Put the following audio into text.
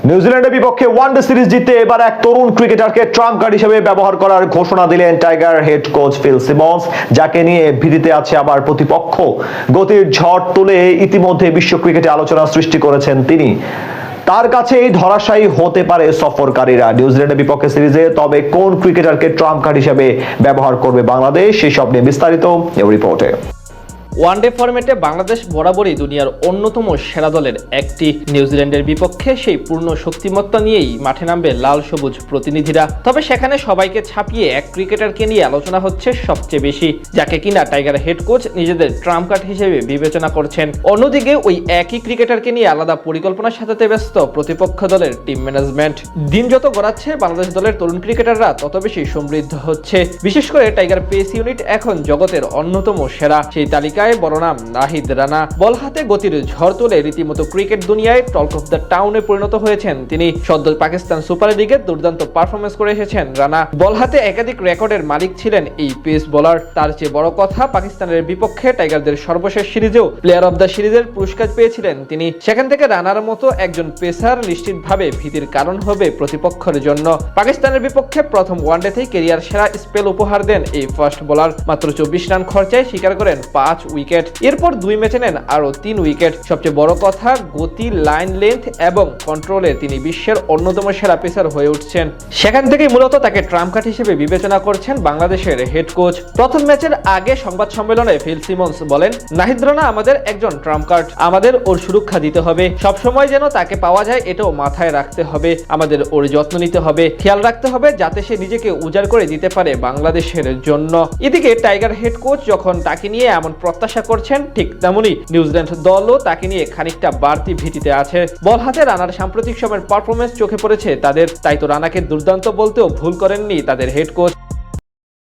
নিউজিল্যান্ডের বিপক্ষে one day series জিততে এবার এক তরুণ ক্রিকেটারকে ট্রাম্প কার্ড হিসেবে ব্যবহার করার ঘোষণা দিলেন tiger head coach Phil Simmons, যাকে নিয়ে ভীতিতে আছে আবার প্রতিপক্ষ। গতির ঝড় তুলে ইতিমধ্যে বিশ্ব ক্রিকেটে আলোচনা সৃষ্টি করেছেন তিনি। তার কাছে এই ধরাশায়ী হতে পারে সফরকারীরা নিউজিল্যান্ডের বিপক্ষে সিরিজে। তবে কোন ক্রিকেটারকে ট্রাম্প কার্ড হিসেবে ব্যবহার করবে বাংলাদেশ, সেই সব নিয়ে বিস্তারিত এই রিপোর্টে। ওয়ানডে ফরম্যাটে বাংলাদেশ বরাবরই দুনিয়ার অন্যতম সেরা দলের একটি। নিউজিল্যান্ডের বিপক্ষে সেই পূর্ণ শক্তিমত্তা নিয়েই মাঠে নামবে লাল সবুজ প্রতিনিধিরা। তবে সেখানে সবাইকে ছাপিয়ে এক ক্রিকেটারকে নিয়ে আলোচনা হচ্ছে সবচেয়ে বেশি, যাকে কিনা টাইগার হেড কোচ নিজেদের ট্রাম্প কার্ড হিসেবে বিবেচনা করছেন। অন্যদিকে ওই একই ক্রিকেটারকে নিয়ে আলাদা পরিকল্পনা সাজাতে ব্যস্ত প্রতিপক্ষ দলের টিম ম্যানেজমেন্ট। দিন যত গড়াচ্ছে বাংলাদেশ দলের তরুণ ক্রিকেটাররা তত বেশি সমৃদ্ধ হচ্ছে। বিশেষ করে টাইগার পেস ইউনিট এখন জগতের অন্যতম সেরা। সেই তালিকায় বড় নাম নাহিদ রানা। বল হাতে গতির ঝড় তুলে রীতিমতো ক্রিকেট দুনিয়ায় টক অফ দ্য টাউনে পরিণত হয়েছেন তিনি। সদ্য পাকিস্তান সুপার লিগে দুর্দান্ত পারফরমেন্স করে এসেছেন রানা। বল হাতে একাধিক রেকর্ডের মালিক ছিলেন এই পেস বোলার। তার চেয়ে বড় কথা, পাকিস্তানের বিপক্ষে টাইগারদের সর্বশেষ সিরিজেও প্লেয়ার অফ দ্য সিরিজের পুরস্কার পেয়েছিলেন তিনি। সেখান থেকে রানার মতো একজন পেসার নিশ্চিতভাবে ভীতির কারণ হবে প্রতিপক্ষের জন্য। পাকিস্তানের বিপক্ষে প্রথম ওয়ানডেতেই ক্যারিয়ার সেরা স্পেল উপহার দেন এই ফাস্ট বোলার। মাত্র 24 রান খরচায় শিকার করেন 5 উইকেট। এরপর 2 ম্যাচে নেন আরো 3 উইকেট। সবচেয়ে বড় কথা, গতি, লাইন লেন্থ এবং কন্ট্রোলে তিনি বিশ্বের অন্যতম সেরা পেসার হয়ে উঠছেন। সেখান থেকেই মূলত তাকে ট্রাম্প কার্ড হিসেবে বিবেচনা করছেন বাংলাদেশের হেড কোচ। প্রথম ম্যাচের আগে সংবাদ সম্মেলনে ফিল সিমন্স বলেন, নাহিদ রানা আমাদের একজন ট্রাম্প কার্ড, আমাদের ওর সুরক্ষা দিতে হবে, সবসময় যেন তাকে পাওয়া যায় এটাও মাথায় রাখতে হবে। আমাদের ওর যত্ন নিতে হবে, খেয়াল রাখতে হবে যাতে সে নিজেকে উজাড় করে দিতে পারে বাংলাদেশের জন্য। এদিকে টাইগার হেড কোচ যখন তাকে নিয়ে এমন প্রত্যাশা করছেন, ঠিক তেমনি নিউজিল্যান্ড দলও তাকে নিয়ে খানিকটা বাড়তি ভীতিতে আছে। বল হাতে রানার সাম্প্রতিক সময়ের পারফরমেন্স চোখে পড়েছে তাদের, তাই তো রানাকে দুর্দান্ত বলতেও ভুল করেননি তাদের হেড কোচ।